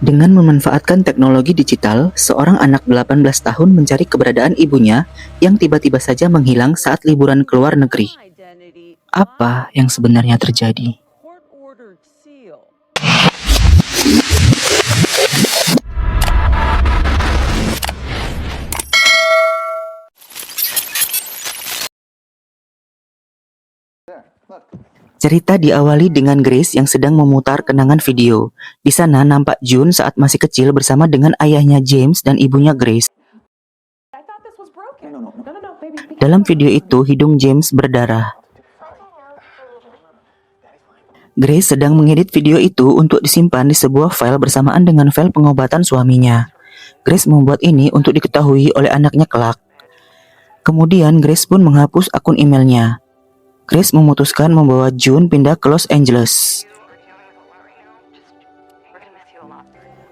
Dengan memanfaatkan teknologi digital, seorang anak 18 tahun mencari keberadaan ibunya yang tiba-tiba saja menghilang saat liburan ke luar negeri. Apa yang sebenarnya terjadi? Cerita diawali dengan Grace yang sedang memutar kenangan video. Di sana nampak June saat masih kecil bersama dengan ayahnya James dan ibunya Grace. Dalam video itu, hidung James berdarah. Grace sedang mengedit video itu untuk disimpan di sebuah file bersamaan dengan file pengobatan suaminya. Grace membuat ini untuk diketahui oleh anaknya kelak. Kemudian Grace pun menghapus akun emailnya. Grace memutuskan membawa June pindah ke Los Angeles.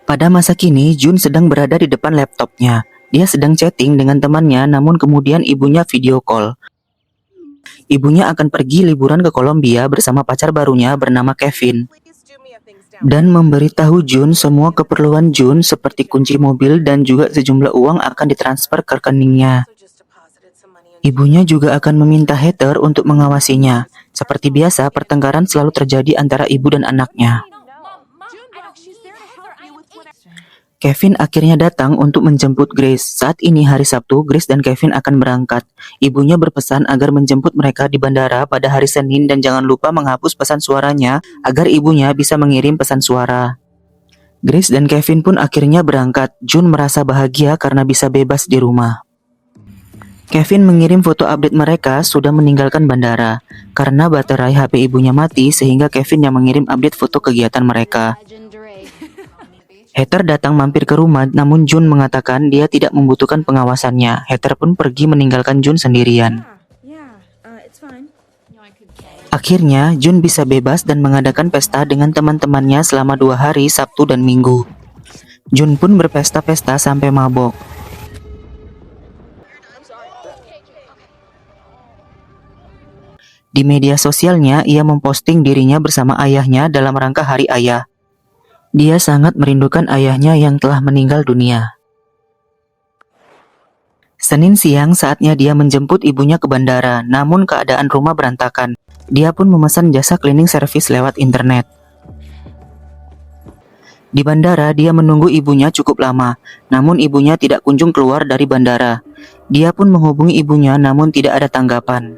Pada masa kini, June sedang berada di depan laptopnya. Dia sedang chatting dengan temannya, namun kemudian ibunya video call. Ibunya akan pergi liburan ke Kolombia bersama pacar barunya bernama Kevin. Dan memberitahu June semua keperluan June seperti kunci mobil dan juga sejumlah uang akan ditransfer ke rekeningnya. Ibunya juga akan meminta Heather untuk mengawasinya. Seperti biasa, pertengkaran selalu terjadi antara ibu dan anaknya. Kevin akhirnya datang untuk menjemput Grace. Saat ini hari Sabtu, Grace dan Kevin akan berangkat. Ibunya berpesan agar menjemput mereka di bandara pada hari Senin dan jangan lupa menghapus pesan suaranya agar ibunya bisa mengirim pesan suara. Grace dan Kevin pun akhirnya berangkat. June merasa bahagia karena bisa bebas di rumah. Kevin mengirim foto update mereka sudah meninggalkan bandara. Karena baterai HP ibunya mati sehingga Kevin yang mengirim update foto kegiatan mereka. Heather datang mampir ke rumah namun June mengatakan dia tidak membutuhkan pengawasannya. Heather pun pergi meninggalkan June sendirian. Akhirnya June bisa bebas dan mengadakan pesta dengan teman-temannya selama 2 hari Sabtu dan Minggu. June pun berpesta-pesta sampai mabok. Di media sosialnya, ia memposting dirinya bersama ayahnya dalam rangka Hari Ayah. Dia sangat merindukan ayahnya yang telah meninggal dunia. Senin siang saatnya dia menjemput ibunya ke bandara, namun keadaan rumah berantakan. Dia pun memesan jasa cleaning service lewat internet. Di bandara, dia menunggu ibunya cukup lama, namun ibunya tidak kunjung keluar dari bandara. Dia pun menghubungi ibunya namun tidak ada tanggapan.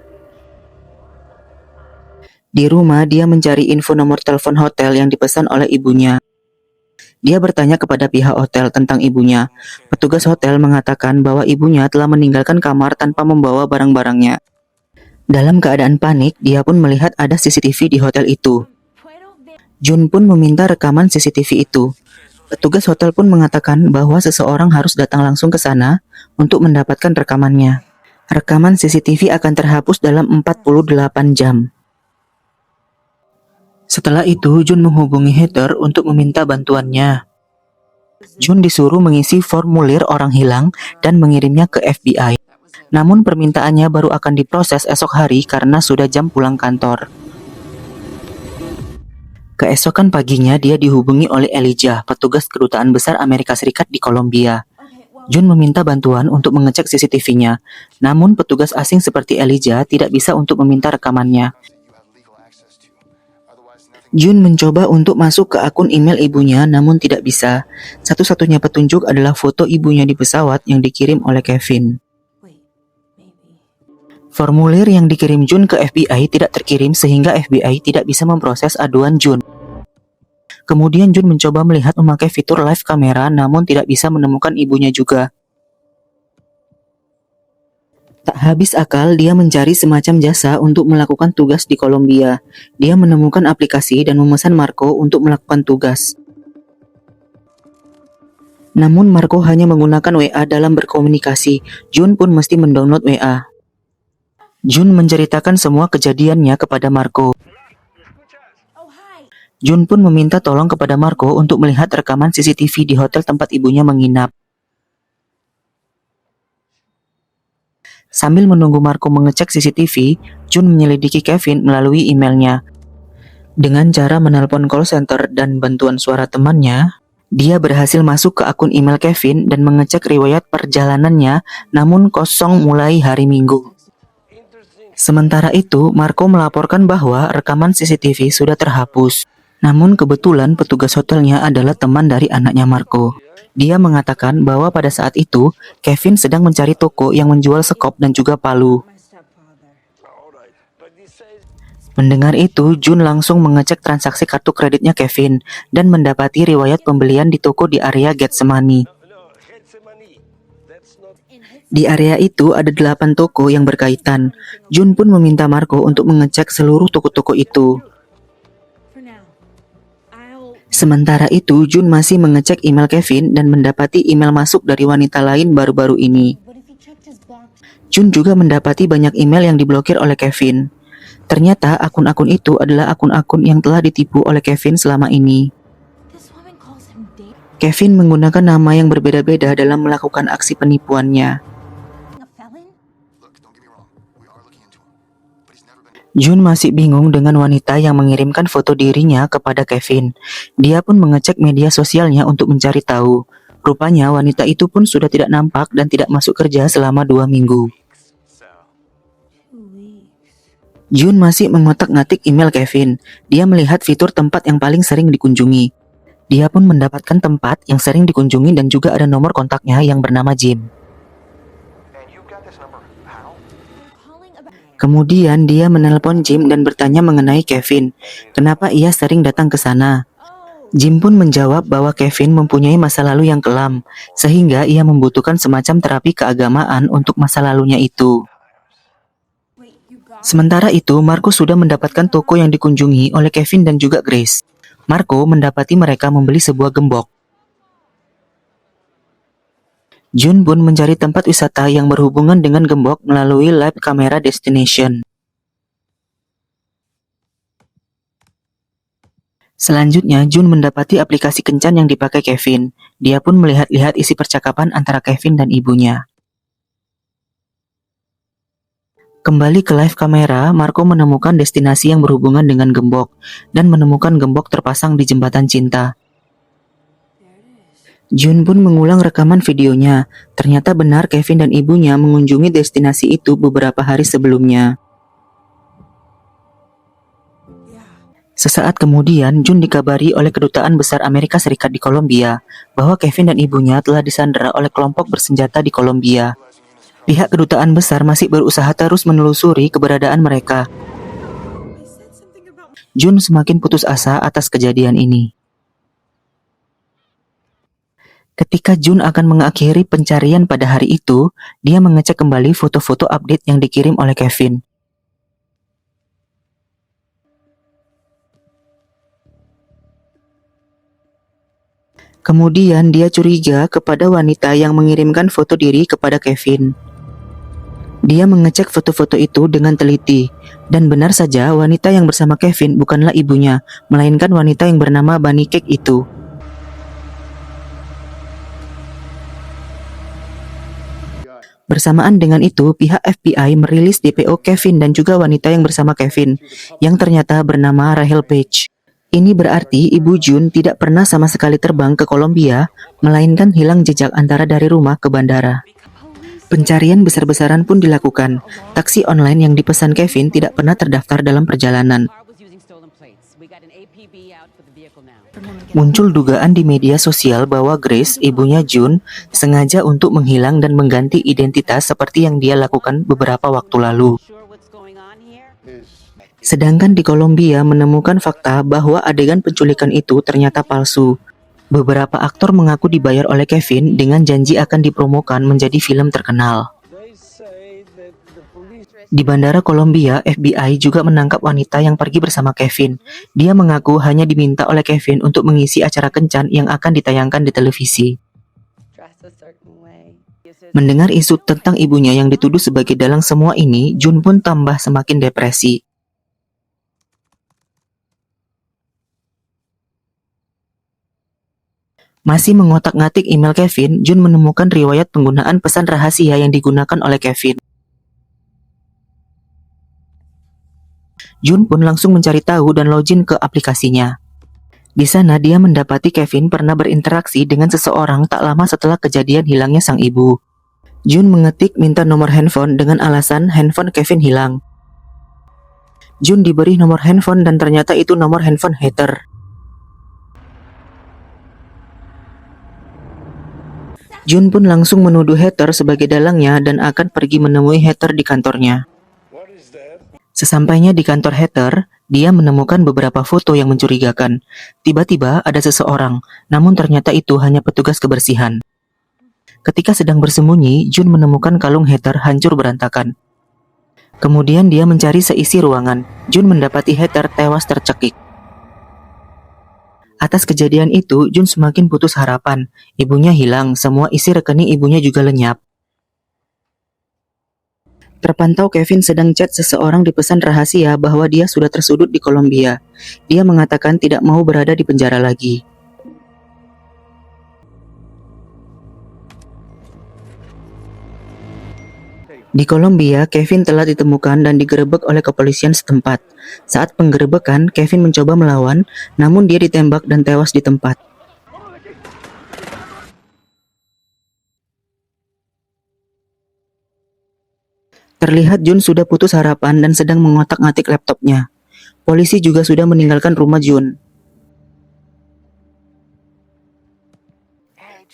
Di rumah, dia mencari info nomor telepon hotel yang dipesan oleh ibunya. Dia bertanya kepada pihak hotel tentang ibunya. Petugas hotel mengatakan bahwa ibunya telah meninggalkan kamar tanpa membawa barang-barangnya. Dalam keadaan panik, dia pun melihat ada CCTV di hotel itu. June pun meminta rekaman CCTV itu. Petugas hotel pun mengatakan bahwa seseorang harus datang langsung ke sana untuk mendapatkan rekamannya. Rekaman CCTV akan terhapus dalam 48 jam. Setelah itu, June menghubungi Heather untuk meminta bantuannya. June disuruh mengisi formulir orang hilang dan mengirimnya ke FBI. Namun permintaannya baru akan diproses esok hari karena sudah jam pulang kantor. Keesokan paginya, dia dihubungi oleh Elijah, petugas kedutaan besar Amerika Serikat di Kolombia. June meminta bantuan untuk mengecek CCTV-nya. Namun petugas asing seperti Elijah tidak bisa untuk meminta rekamannya. June mencoba untuk masuk ke akun email ibunya namun tidak bisa. Satu-satunya petunjuk adalah foto ibunya di pesawat yang dikirim oleh Kevin. Formulir yang dikirim June ke FBI tidak terkirim sehingga FBI tidak bisa memproses aduan June. Kemudian June mencoba melihat memakai fitur live kamera namun tidak bisa menemukan ibunya juga. Tak habis akal, dia mencari semacam jasa untuk melakukan tugas di Kolombia. Dia menemukan aplikasi dan memesan Marco untuk melakukan tugas. Namun Marco hanya menggunakan WA dalam berkomunikasi. June pun mesti mendownload WA. June menceritakan semua kejadiannya kepada Marco. June pun meminta tolong kepada Marco untuk melihat rekaman CCTV di hotel tempat ibunya menginap. Sambil menunggu Marco mengecek CCTV, June menyelidiki Kevin melalui emailnya. Dengan cara menelpon call center dan bantuan suara temannya, Dia berhasil masuk ke akun email Kevin dan mengecek riwayat perjalanannya, namun kosong mulai hari Minggu. Sementara itu, Marco melaporkan bahwa rekaman CCTV sudah terhapus. Namun kebetulan petugas hotelnya adalah teman dari anaknya Marco. Dia mengatakan bahwa pada saat itu, Kevin sedang mencari toko yang menjual sekop dan juga palu. Mendengar itu, Jun langsung mengecek transaksi kartu kreditnya Kevin dan mendapati riwayat pembelian di toko di area Getsemani. Di area itu ada 8 toko yang berkaitan. Jun pun meminta Marco untuk mengecek seluruh toko-toko itu. Sementara itu, Jun masih mengecek email Kevin dan mendapati email masuk dari wanita lain baru-baru ini. Jun juga mendapati banyak email yang diblokir oleh Kevin. Ternyata akun-akun itu adalah akun-akun yang telah ditipu oleh Kevin selama ini. Kevin menggunakan nama yang berbeda-beda dalam melakukan aksi penipuannya. Jun masih bingung dengan wanita yang mengirimkan foto dirinya kepada Kevin. Dia pun mengecek media sosialnya untuk mencari tahu. Rupanya wanita itu pun sudah tidak nampak dan tidak masuk kerja selama 2 minggu. Jun masih mengotak-ngatik email Kevin. Dia melihat fitur tempat yang paling sering dikunjungi. Dia pun mendapatkan tempat yang sering dikunjungi dan juga ada nomor kontaknya yang bernama Jim. Kemudian dia menelpon Jim dan bertanya mengenai Kevin. Kenapa ia sering datang ke sana? Jim pun menjawab bahwa Kevin mempunyai masa lalu yang kelam, sehingga ia membutuhkan semacam terapi keagamaan untuk masa lalunya itu. Sementara itu, Marco sudah mendapatkan toko yang dikunjungi oleh Kevin dan juga Grace. Marco mendapati mereka membeli sebuah gembok. Jun pun mencari tempat wisata yang berhubungan dengan gembok melalui live camera destination. Selanjutnya, Jun mendapati aplikasi kencan yang dipakai Kevin. Dia pun melihat-lihat isi percakapan antara Kevin dan ibunya. Kembali ke live kamera, Marco menemukan destinasi yang berhubungan dengan gembok dan menemukan gembok terpasang di jembatan cinta. Jun pun mengulang rekaman videonya. Ternyata benar Kevin dan ibunya mengunjungi destinasi itu beberapa hari sebelumnya. Sesaat kemudian, Jun dikabari oleh Kedutaan Besar Amerika Serikat di Kolombia bahwa Kevin dan ibunya telah disandera oleh kelompok bersenjata di Kolombia. Pihak kedutaan besar masih berusaha terus menelusuri keberadaan mereka. Jun semakin putus asa atas kejadian ini. Ketika Jun akan mengakhiri pencarian pada hari itu, dia mengecek kembali foto-foto update yang dikirim oleh Kevin. Kemudian dia curiga kepada wanita yang mengirimkan foto diri kepada Kevin. Dia mengecek foto-foto itu dengan teliti, dan benar saja wanita yang bersama Kevin bukanlah ibunya, melainkan wanita yang bernama Bunny Cake itu. Bersamaan dengan itu, pihak FBI merilis DPO Kevin dan juga wanita yang bersama Kevin, yang ternyata bernama Rachel Page. Ini berarti ibu Jun tidak pernah sama sekali terbang ke Kolombia, melainkan hilang jejak antara dari rumah ke bandara. Pencarian besar-besaran pun dilakukan. Taksi online yang dipesan Kevin tidak pernah terdaftar dalam perjalanan. Muncul dugaan di media sosial bahwa Grace, ibunya Jun, sengaja untuk menghilang dan mengganti identitas seperti yang dia lakukan beberapa waktu lalu. Sedangkan di Kolombia menemukan fakta bahwa adegan penculikan itu ternyata palsu. Beberapa aktor mengaku dibayar oleh Kevin dengan janji akan dipromokan menjadi film terkenal. Di Bandara Kolombia, FBI juga menangkap wanita yang pergi bersama Kevin. Dia mengaku hanya diminta oleh Kevin untuk mengisi acara kencan yang akan ditayangkan di televisi. Mendengar isu tentang ibunya yang dituduh sebagai dalang semua ini, Jun pun tambah semakin depresi. Masih mengotak-ngatik email Kevin, Jun menemukan riwayat penggunaan pesan rahasia yang digunakan oleh Kevin. Jun pun langsung mencari tahu dan login ke aplikasinya. Di sana dia mendapati Kevin pernah berinteraksi dengan seseorang tak lama setelah kejadian hilangnya sang ibu. Jun mengetik minta nomor handphone dengan alasan handphone Kevin hilang. Jun diberi nomor handphone dan ternyata itu nomor handphone hater. Jun pun langsung menuduh hater sebagai dalangnya dan akan pergi menemui hater di kantornya. Sesampainya di kantor hater, dia menemukan beberapa foto yang mencurigakan. Tiba-tiba ada seseorang, namun ternyata itu hanya petugas kebersihan. Ketika sedang bersembunyi, Jun menemukan kalung hater hancur berantakan. Kemudian dia mencari seisi ruangan. Jun mendapati hater tewas tercekik. Atas kejadian itu, Jun semakin putus harapan. Ibunya hilang, semua isi rekening ibunya juga lenyap. Terpantau Kevin sedang chat seseorang di pesan rahasia bahwa dia sudah tersudut di Kolombia. Dia mengatakan tidak mau berada di penjara lagi. Di Kolombia, Kevin telah ditemukan dan digerebek oleh kepolisian setempat. Saat penggerebekan, Kevin mencoba melawan, namun dia ditembak dan tewas di tempat. Terlihat Jun sudah putus harapan dan sedang mengotak-ngatik laptopnya. Polisi juga sudah meninggalkan rumah Jun.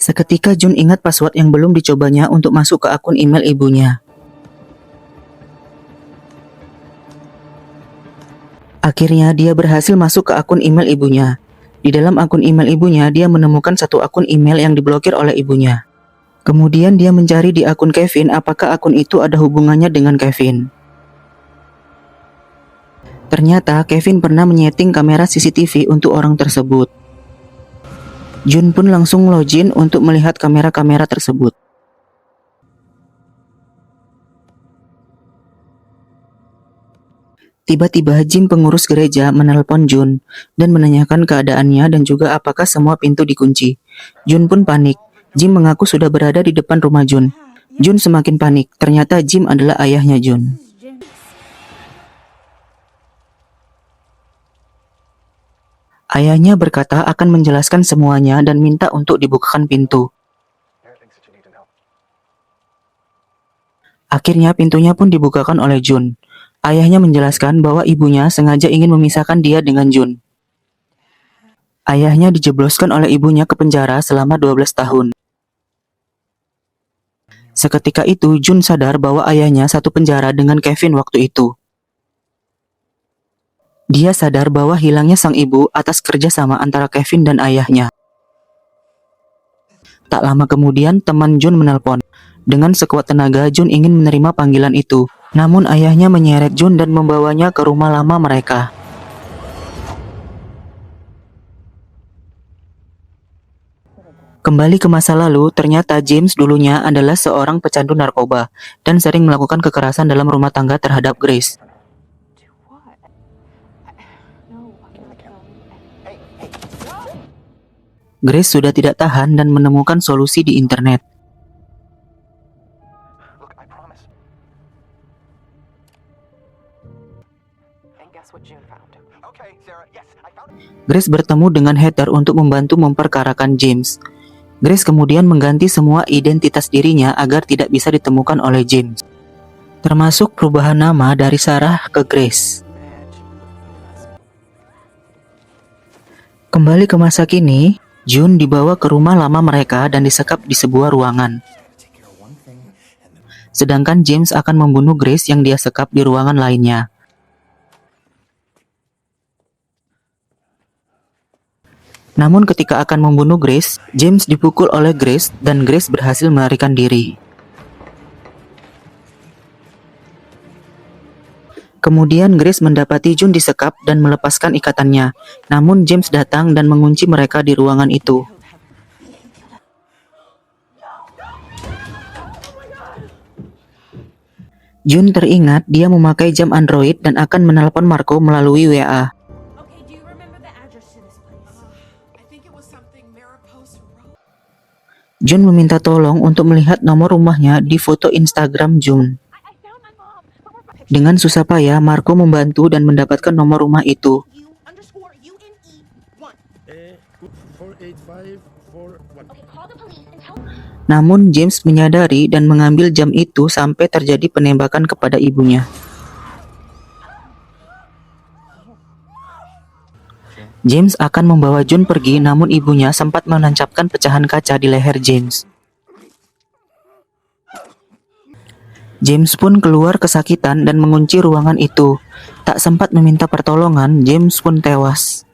Seketika Jun ingat password yang belum dicobanya untuk masuk ke akun email ibunya. Akhirnya dia berhasil masuk ke akun email ibunya. Di dalam akun email ibunya, dia menemukan satu akun email yang diblokir oleh ibunya. Kemudian dia mencari di akun Kevin apakah akun itu ada hubungannya dengan Kevin. Ternyata Kevin pernah menyeting kamera CCTV untuk orang tersebut. Jun pun langsung login untuk melihat kamera-kamera tersebut. Tiba-tiba Jim pengurus gereja menelpon Jun dan menanyakan keadaannya dan juga apakah semua pintu dikunci. Jun pun panik. Jim mengaku sudah berada di depan rumah Jun. Jun semakin panik. Ternyata Jim adalah ayahnya Jun. Ayahnya berkata akan menjelaskan semuanya dan minta untuk dibukakan pintu. Akhirnya pintunya pun dibukakan oleh Jun. Ayahnya menjelaskan bahwa ibunya sengaja ingin memisahkan dia dengan Jun. Ayahnya dijebloskan oleh ibunya ke penjara selama 12 tahun. Seketika itu Jun sadar bahwa ayahnya satu penjara dengan Kevin waktu itu. Dia sadar bahwa hilangnya sang ibu atas kerjasama antara Kevin dan ayahnya. Tak lama kemudian teman Jun menelpon. Dengan sekuat tenaga Jun ingin menerima panggilan itu. Namun ayahnya menyeret Jun dan membawanya ke rumah lama mereka. Kembali ke masa lalu, ternyata James dulunya adalah seorang pecandu narkoba dan sering melakukan kekerasan dalam rumah tangga terhadap Grace. Grace sudah tidak tahan dan menemukan solusi di internet. Grace bertemu dengan hater untuk membantu memperkarakan James. Grace kemudian mengganti semua identitas dirinya agar tidak bisa ditemukan oleh James, termasuk perubahan nama dari Sarah ke Grace. Kembali ke masa kini, Jun dibawa ke rumah lama mereka dan disekap di sebuah ruangan. Sedangkan James akan membunuh Grace yang dia sekap di ruangan lainnya. Namun ketika akan membunuh Grace, James dipukul oleh Grace dan Grace berhasil melarikan diri. Kemudian Grace mendapati Jun disekap dan melepaskan ikatannya. Namun James datang dan mengunci mereka di ruangan itu. Jun teringat dia memakai jam Android dan akan menelpon Marco melalui WA. Jun meminta tolong untuk melihat nomor rumahnya di foto Instagram Jun. Dengan susah payah, Marco membantu dan mendapatkan nomor rumah itu. Namun James menyadari dan mengambil jam itu sampai terjadi penembakan kepada ibunya. James akan membawa June pergi, namun ibunya sempat menancapkan pecahan kaca di leher James. James pun keluar kesakitan dan mengunci ruangan itu. Tak sempat meminta pertolongan, James pun tewas.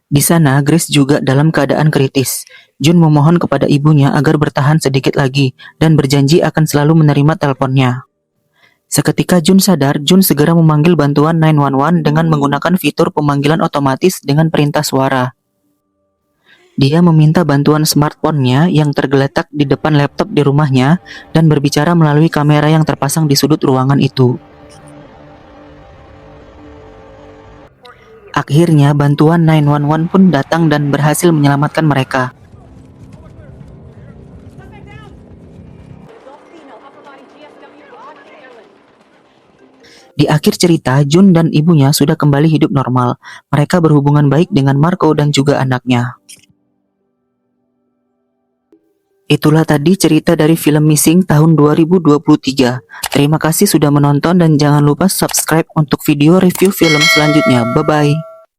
Di sana, Grace juga dalam keadaan kritis. June memohon kepada ibunya agar bertahan sedikit lagi dan berjanji akan selalu menerima teleponnya. Seketika June sadar, June segera memanggil bantuan 911 dengan menggunakan fitur pemanggilan otomatis dengan perintah suara. Dia meminta bantuan smartphone-nya yang tergeletak di depan laptop di rumahnya dan berbicara melalui kamera yang terpasang di sudut ruangan itu. Akhirnya bantuan 911 pun datang dan berhasil menyelamatkan mereka. Di akhir cerita, June dan ibunya sudah kembali hidup normal. Mereka berhubungan baik dengan Marco dan juga anaknya. Itulah tadi cerita dari film Missing tahun 2023. Terima kasih sudah menonton dan jangan lupa subscribe untuk video review film selanjutnya. Bye-bye.